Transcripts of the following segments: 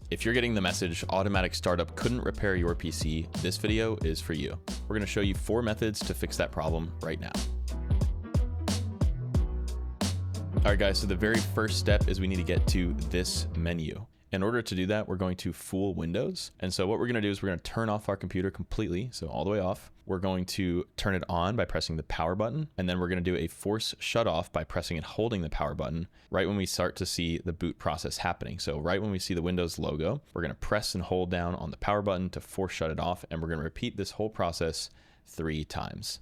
If you're getting the message automatic startup couldn't repair your PC, this video is for you. We're going to show you 4 methods to fix that problem right now. All right, guys, so the very first step is we need to get to this menu. In order to do that, we're going to fool Windows. And so what we're going to do is we're going to turn off our computer completely, so all the way off. We're going to turn it on by pressing the power button, and then we're going to do a force shut off by pressing and holding the power button right when we start to see the boot process happening. So right when we see the Windows logo, we're going to press and hold down on the power button to force shut it off, and we're going to repeat this whole process 3 times.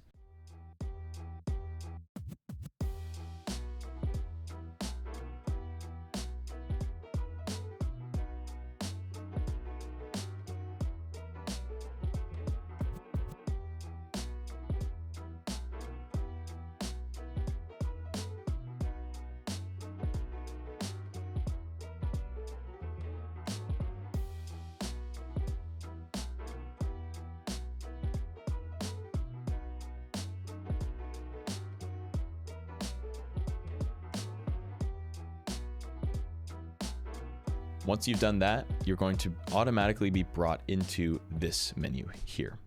Once you've done that, you're going to automatically be brought into this menu here.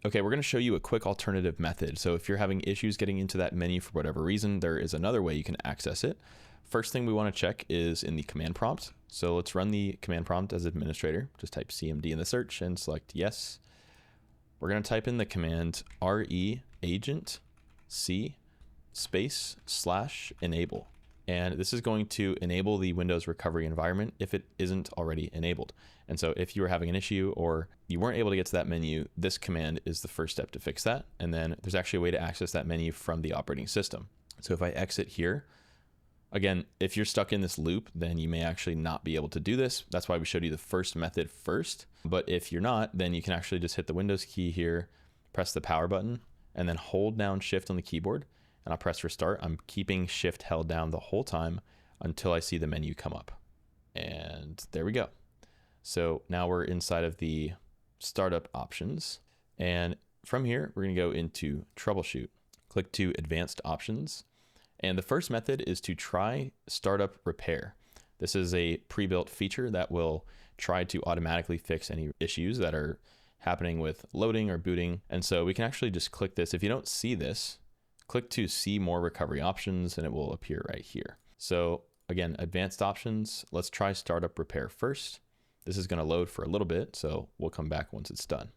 Okay, we're going to show you a quick alternative method. So if you're having issues getting into that menu for whatever reason, there is another way you can access it. First thing we want to check is in the command prompt. So let's run the command prompt as administrator. Just type CMD in the search and select yes. We're going to type in the command re-agent c /enable. And this is going to enable the Windows recovery environment if it isn't already enabled. And so if you were having an issue or you weren't able to get to that menu, this command is the first step to fix that. And then there's actually a way to access that menu from the operating system. So if I exit here, again, if you're stuck in this loop, then you may actually not be able to do this. That's why we showed you the first method first. But if you're not, then you can actually just hit the Windows key here, press the power button, and then hold down Shift on the keyboard. And I'll press restart. I'm keeping Shift held down the whole time until I see the menu come up. And there we go. So now we're inside of the startup options. And from here, we're going to go into troubleshoot. Click to advanced options. And the first method is to try startup repair. This is a pre-built feature that will try to automatically fix any issues that are happening with loading or booting. And so we can actually just click this. If you don't see this, click to see more recovery options and it will appear right here. So again, advanced options, let's try startup repair first. This is going to load for a little bit, so we'll come back once it's done.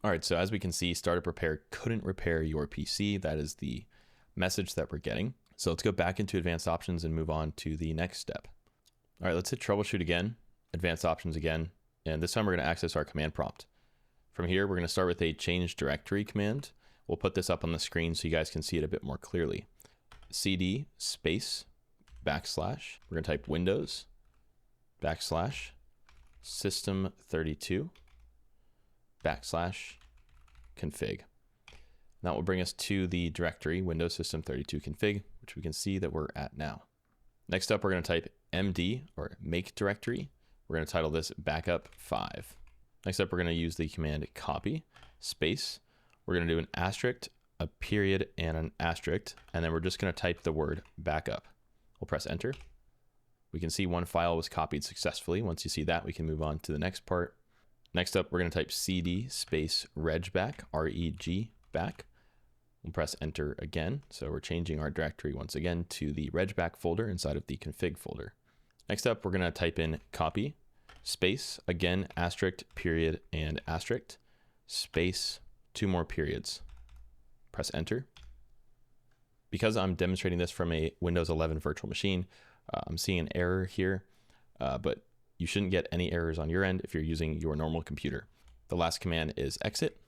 All right, so as we can see, startup repair couldn't repair your PC. That is the message that we're getting. So let's go back into advanced options and move on to the next step. All right, let's hit troubleshoot again, advanced options again, and this time we're going to access our command prompt. From here, we're going to start with a change directory command. We'll put this up on the screen so you guys can see it a bit more clearly. CD space /. We're going to type Windows /system32 /config. That will bring us to the directory Windows System 32 config, which we can see that we're at now. Next up, we're going to type MD or make directory. We're going to title this backup 5. Next up, we're going to use the command copy space. We're going to do an asterisk, a period, and an asterisk, and then we're just going to type the word backup. We'll press enter. We can see one file was copied successfully. Once you see that, we can move on to the next part. Next up, we're going to type cd space regback, R-E-G back. We'll press enter again. So we're changing our directory once again to the regback folder inside of the config folder. Next up, we're going to type in copy space, again, asterisk, period, and asterisk, space, 2 more periods. Press enter. Because I'm demonstrating this from a Windows 11 virtual machine, I'm seeing an error here, but you shouldn't get any errors on your end if you're using your normal computer. The last command is exit.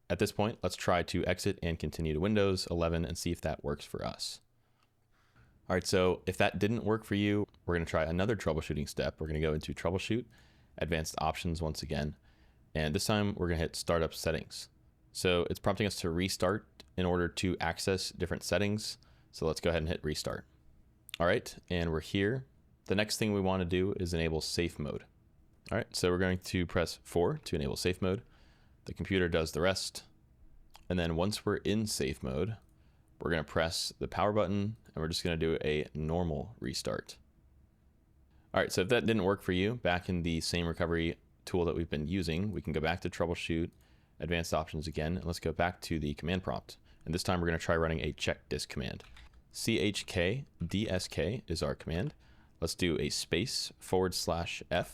At this point, let's try to exit and continue to Windows 11 and see if that works for us. All right, so if that didn't work for you, we're going to try another troubleshooting step. We're going to go into troubleshoot, advanced options once again, and this time we're going to hit startup settings. So it's prompting us to restart in order to access different settings. So let's go ahead and hit restart. All right, and we're here. The next thing we want to do is enable safe mode. All right, so we're going to press 4 to enable safe mode. The computer does the rest. And then once we're in safe mode, we're going to press the power button and we're just going to do a normal restart. All right, so if that didn't work for you, back in the same recovery tool that we've been using, we can go back to troubleshoot, advanced options again, and let's go back to the command prompt. And this time we're going to try running a check disk command. CHKDSK is our command. Let's do a space /F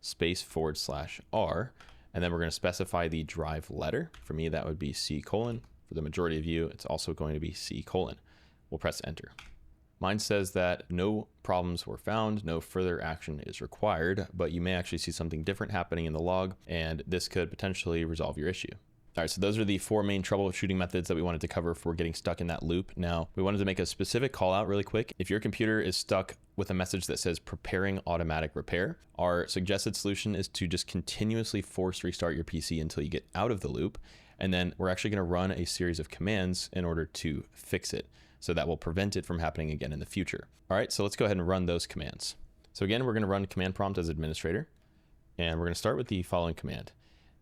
space /R, and then we're going to specify the drive letter. For me, that would be C:. For the majority of you, it's also going to be C:. We'll press enter. Mine says that no problems were found, no further action is required, but you may actually see something different happening in the log, and this could potentially resolve your issue. All right, so those are the 4 main troubleshooting methods that we wanted to cover for getting stuck in that loop. Now, we wanted to make a specific call out really quick. If your computer is stuck with a message that says preparing automatic repair, our suggested solution is to just continuously force restart your PC until you get out of the loop. And then we're actually going to run a series of commands in order to fix it. So that will prevent it from happening again in the future. All right, so let's go ahead and run those commands. So again, we're going to run command prompt as administrator, and we're going to start with the following command: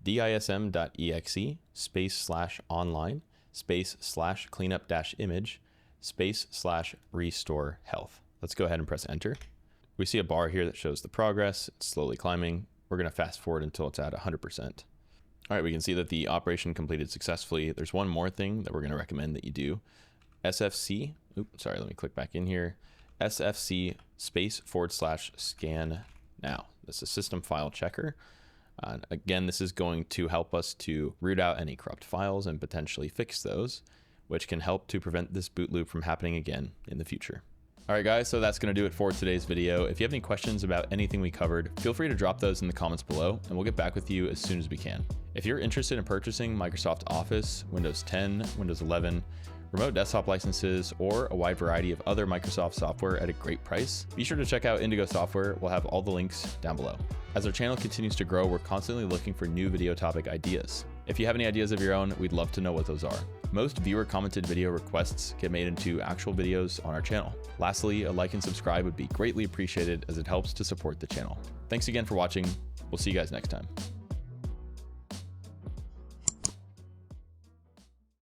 dism.exe /online /cleanup-image /restore health. Let's go ahead and press enter. We see a bar here that shows the progress. It's slowly climbing. We're going to fast forward until it's at 100%. All right, we can see that the operation completed successfully. There's one more thing that we're going to recommend that you do. SFC, let me click back in here. SFC /scan now. That's a system file checker. Again, this is going to help us to root out any corrupt files and potentially fix those, which can help to prevent this boot loop from happening again in the future. All right, guys, so that's going to do it for today's video. If you have any questions about anything we covered, feel free to drop those in the comments below, and we'll get back with you as soon as we can. If you're interested in purchasing Microsoft Office, Windows 10, Windows 11, remote desktop licenses, or a wide variety of other Microsoft software at a great price, be sure to check out Indigo Software. We'll have all the links down below. As our channel continues to grow, we're constantly looking for new video topic ideas. If you have any ideas of your own, we'd love to know what those are. Most viewer commented video requests get made into actual videos on our channel. Lastly, a like and subscribe would be greatly appreciated as it helps to support the channel. Thanks again for watching. We'll see you guys next time.